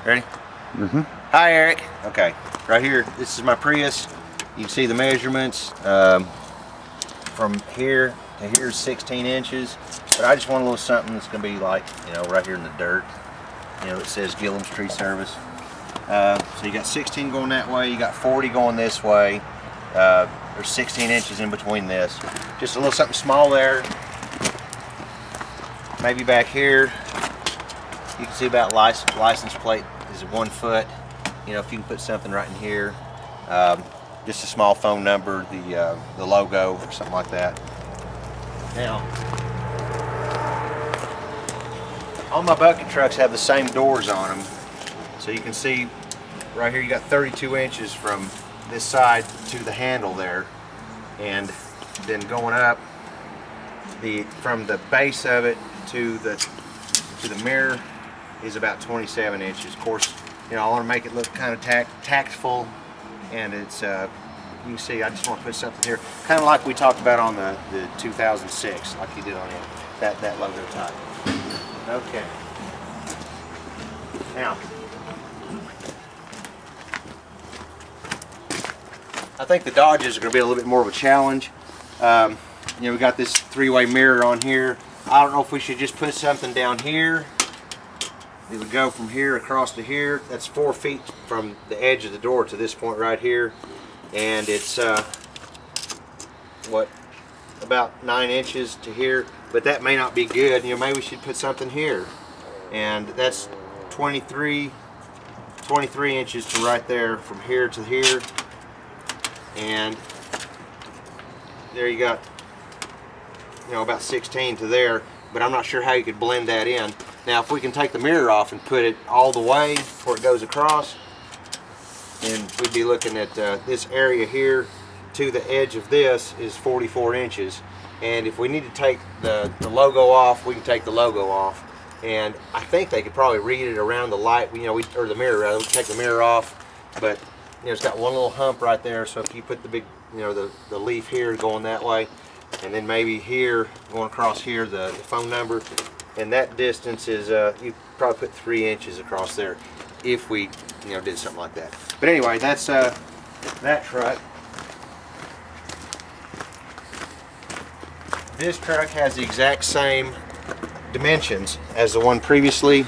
Ready? Mm-hmm. Hi, Eric. Okay, right here, this is my Prius. You can see the measurements. From here to here is 16 inches, but I just want a little something that's going to be like, you know, right here in the dirt. You know, it says Gillum's Tree Service. So you got 16 going that way, you got 40 going this way. There's 16 inches in between this. Just a little something small there. Maybe back here, you can see about license plate is 1 foot. You know, if you can put something right in here. Just a small phone number, the logo or something like that. Now, all my bucket trucks have the same doors on them. So you can see right here you got 32 inches from this side to the handle there. And then going up, from the base of it to the mirror is about 27 inches. Of course, you know, I want to make it look kind of tactful. And it's, you can see, I just want to put something here, kind of like we talked about on the 2006, like you did on that logo type. Okay. Now, I think the Dodges are going to be a little bit more of a challenge. You know, we got this 3-way mirror on here. I don't know if we should just put something down here. It would go from here across to here. That's 4 feet from the edge of the door to this point right here. And it's, what, about 9 inches to here. But that may not be good. You know, maybe we should put something here. And that's 23 inches to right there from here to here. And there you got, you know, about 16 to there. But I'm not sure how you could blend that in. Now, if we can take the mirror off and put it all the way before it goes across, then we'd be looking at this area here to the edge of this is 44 inches. And if we need to take the logo off, we can take the logo off. And I think they could probably read it around the light, you know, or the mirror rather. We take the mirror off, but you know, it's got one little hump right there. So if you put the big, you know, the leaf here going that way, and then maybe here going across here the phone number. And that distance is, you probably put 3 inches across there if we, you know, did something like that. But anyway, that's that truck. This truck has the exact same dimensions as the one previously,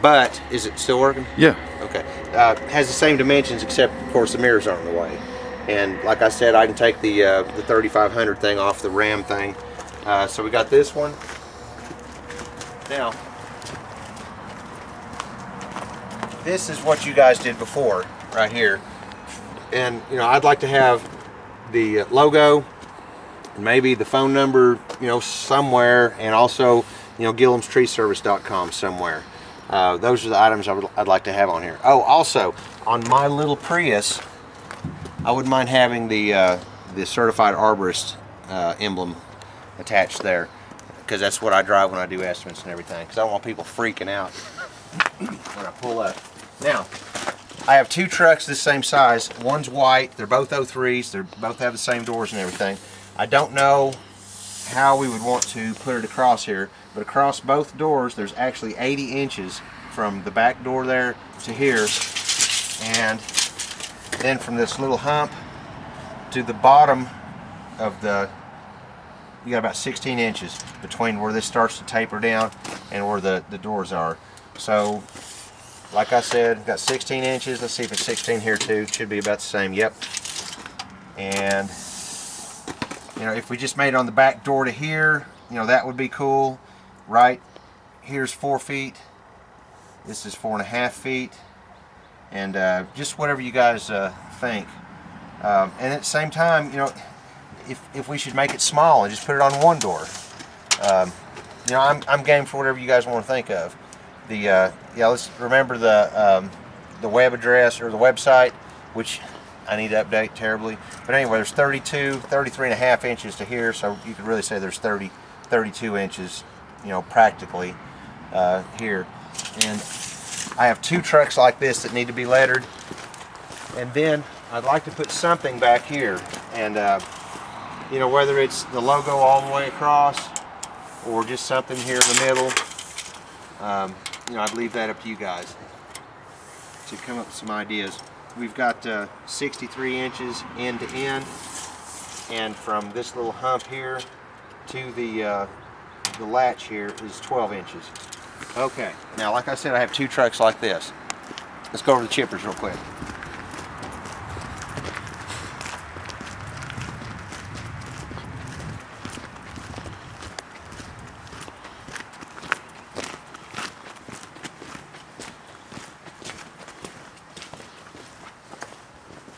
but is it still working? Yeah. Okay. Has the same dimensions, except of course the mirrors aren't in the way. And like I said, I can take the 3500 thing off the Ram thing. So we got this one. Now, this is what you guys did before, right here. And, you know, I'd like to have the logo, and maybe the phone number, you know, somewhere, and also, you know, GillumsTreeService.com somewhere. Those are the items I'd like to have on here. Oh, also, on my little Prius, I wouldn't mind having the Certified Arborist emblem attached there. Because that's what I drive when I do estimates and everything. Because I don't want people freaking out when I pull up. Now, I have 2 trucks this same size. One's white. They're both 03s. They both have the same doors and everything. I don't know how we would want to put it across here. But across both doors, there's actually 80 inches from the back door there to here. And then from this little hump to the bottom of the, you got about 16 inches between where this starts to taper down and where the doors are. So, like I said, we've got 16 inches. Let's see if it's 16 here too. It should be about the same. Yep. And, you know, if we just made it on the back door to here, you know, that would be cool. Right here's 4 feet. This is 4.5 feet. And just whatever you guys think. And at the same time, you know, if we should make it small and just put it on one door. You know, I'm game for whatever you guys want to think of. Yeah, let's remember the web address or the website, which I need to update terribly. But anyway, there's 33.5 inches to here, so you could really say there's 32 inches, you know, practically here. And I have 2 trucks like this that need to be lettered. And then I'd like to put something back here, and you know, whether it's the logo all the way across or just something here in the middle, you know, I'd leave that up to you guys. to come up with some ideas. We've got 63 inches end to end, and from this little hump here to the latch here is 12 inches. Okay, now like I said, I have two trucks like this. Let's go over the chippers real quick.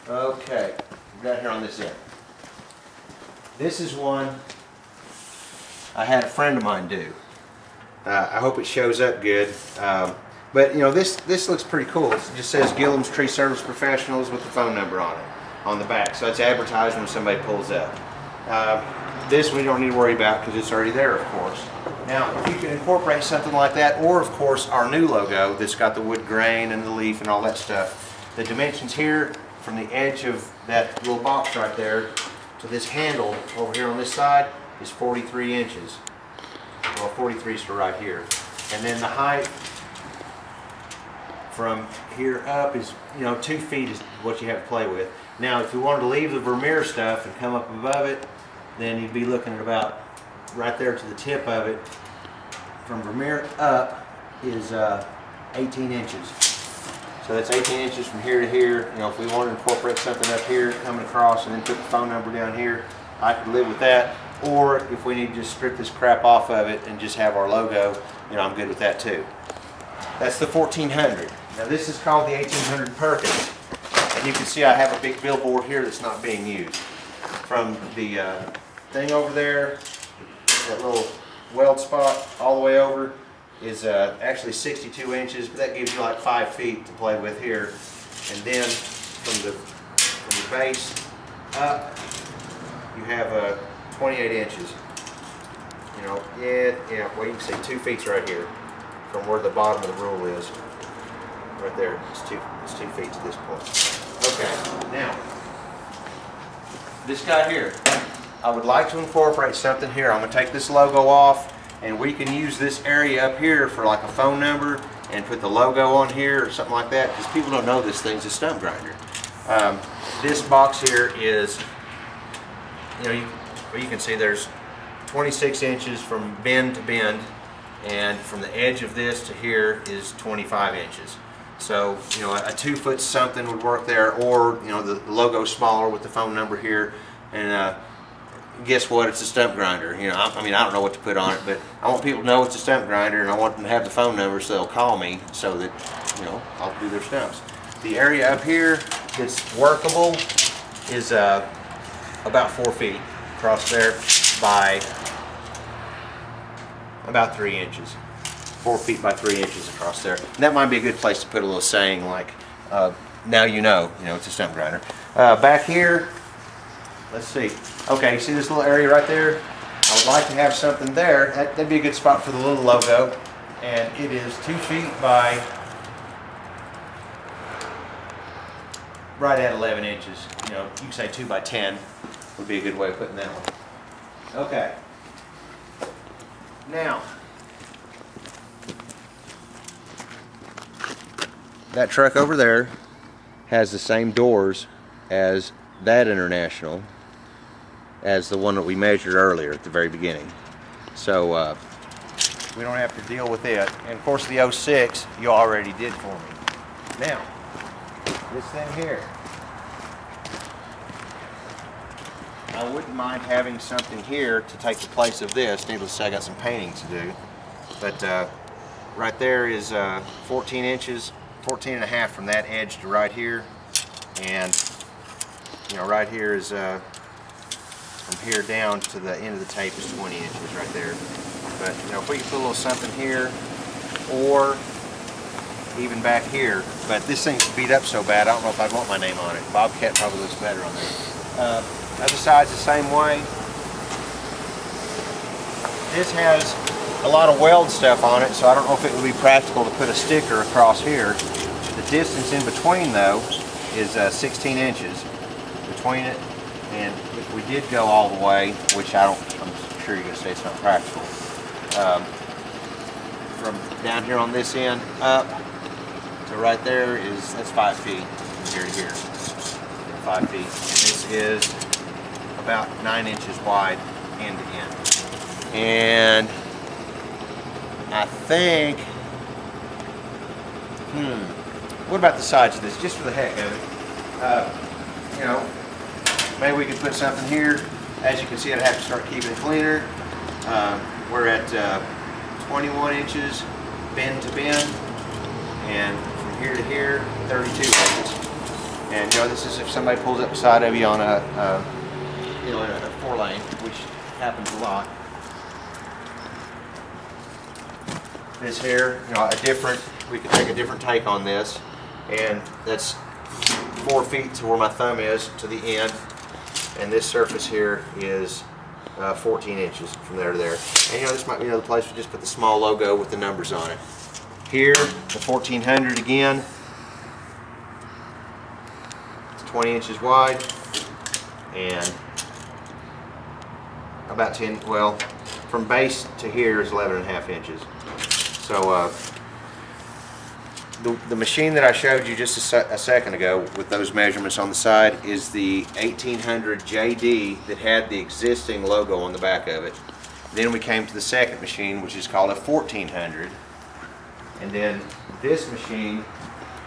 Okay, right here on this end. This is one I had a friend of mine do. I hope it shows up good. But you know, this looks pretty cool. It just says Gillum's Tree Service Professionals with the phone number on it, on the back. So it's advertised when somebody pulls up. This we don't need to worry about because it's already there, of course. Now, if you can incorporate something like that, or of course our new logo that's got the wood grain and the leaf and all that stuff, the dimensions here from the edge of that little box right there to this handle over here on this side is 43 inches. Well, 43 is to right here. And then the height from here up is, 2 feet is what you have to play with. Now, if you wanted to leave the Vermeer stuff and come up above it, then you'd be looking at about right there to the tip of it. From Vermeer up is 18 inches. So that's 18 inches from here to here. If we wanted to incorporate something up here, coming across, and then put the phone number down here, I could live with that. Or if we need to just strip this crap off of it and just have our logo, I'm good with that too. That's the 1400. Now this is called the 1800 Perkins. And you can see I have a big billboard here that's not being used. From the thing over there, that little weld spot all the way over, is actually 62 inches, but that gives you like 5 feet to play with here. And then from the base up, you have 28 inches. Well, you can see 2 feet's right here from where the bottom of the rule is. Right there, it's 2 feet to this point. Okay, now, this guy here, I would like to incorporate something here. I'm going to take this logo off, and we can use this area up here for like a phone number and put the logo on here or something like that, because people don't know this thing's a stump grinder. This box here is, you can see there's 26 inches from bend to bend, and from the edge of this to here is 25 inches. So, a 2 foot something would work there, or, the logo's smaller with the phone number here, and guess what? It's a stump grinder. I don't know what to put on it, but I want people to know it's a stump grinder, and I want them to have the phone number so they'll call me so that, I'll do their stumps. The area up here that's workable is about 4 feet across there by about 3 inches. 4 feet by 3 inches across there. And that might be a good place to put a little saying like, now it's a stump grinder. Back here, let's see. Okay, you see this little area right there? I would like to have something there. That'd be a good spot for the little logo. And it is 2 feet by right at 11 inches. You can say 2 by 10 would be a good way of putting that one. Okay. Now, that truck over there has the same doors as that International, as the one that we measured earlier at the very beginning. So we don't have to deal with it. And of course the 06 you already did for me. Now, this thing here, I wouldn't mind having something here to take the place of this. Needless to say, I got some painting to do. But right there is 14 inches, 14 and a half from that edge to right here. And right here is from here down to the end of the tape is 20 inches right there. But if we can put a little something here, or even back here, but this thing's beat up so bad I don't know if I'd want my name on it. Bobcat probably looks better on there. Other side's the same way. This has a lot of weld stuff on it, so I don't know if it would be practical to put a sticker across here. The distance in between though is 16 inches between it, and if we did go all the way, which I'm sure you're going to say it's not practical, from down here on this end up to right there that's 5 feet from here to here. 5 feet. And this is about 9 inches wide end to end. And I think, what about the sides of this, just for the heck of it? You know, maybe we could put something here. As you can see, I'd have to start keeping it cleaner. We're at 21 inches bend to bend, and from here to here, 32 inches. And you know, this is if somebody pulls up beside of you on in a 4-lane, which happens a lot. This here, you know, we could take a different take on this, and that's 4 feet to where my thumb is to the end, and this surface here is 14 inches from there to there. And you know, this might be another place we just put the small logo with the numbers on it. Here, the 1400 again. It's 20 inches wide and about 10. Well, from base to here is 11.5 inches. So the machine that I showed you just a second ago with those measurements on the side is the 1800 JD that had the existing logo on the back of it. Then we came to the second machine, which is called a 1400, and then this machine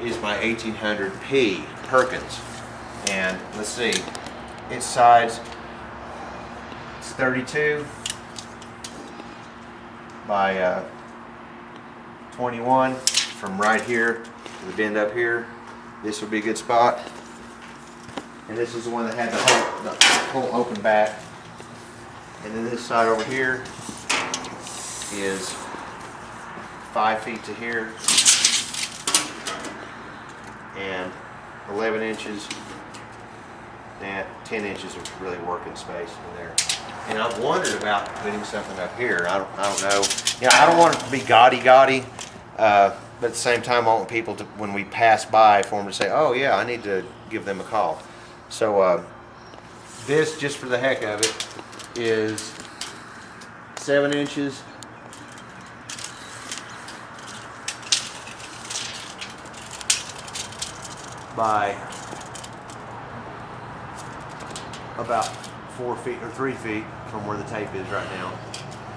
is my 1800P Perkins. And let's see, its size, it's 32 by 21. From right here to the bend up here, this would be a good spot. And this is the one that had the whole open back. And then this side over here is 5 feet to here and 11 inches and 10 inches of really working space in there. And I've wondered about putting something up here. I don't know. You know, I don't want it to be gaudy. But at the same time, I want people to, when we pass by, for them to say, oh yeah, I need to give them a call. So this, just for the heck of it, is 7 inches by about 4 feet or 3 feet from where the tape is right now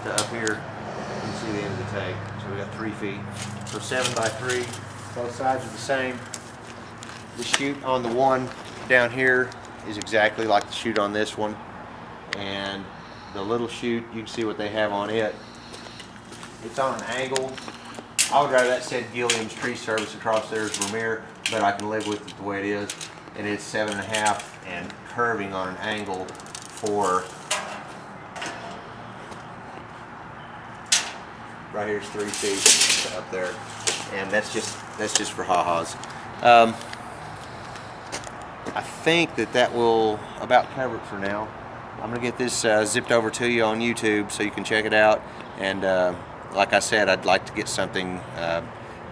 to up here. You can see the end of the tape. So we got 3 feet. So 7 by 3. Both sides are the same. The chute on the one down here is exactly like the chute on this one. And the little chute, you can see what they have on it. It's on an angle. I would rather that said Gilliam's Tree Service across there is Vermeer, but I can live with it the way it is. And it's 7.5 and curving on an angle for, right here's 3 feet up there, and that's just for ha-has. I think that will about cover it for now. I'm gonna get this zipped over to you on YouTube so you can check it out. And like I said, I'd like to get something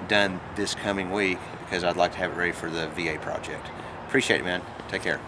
done this coming week because I'd like to have it ready for the VA project. Appreciate it, man. Take care.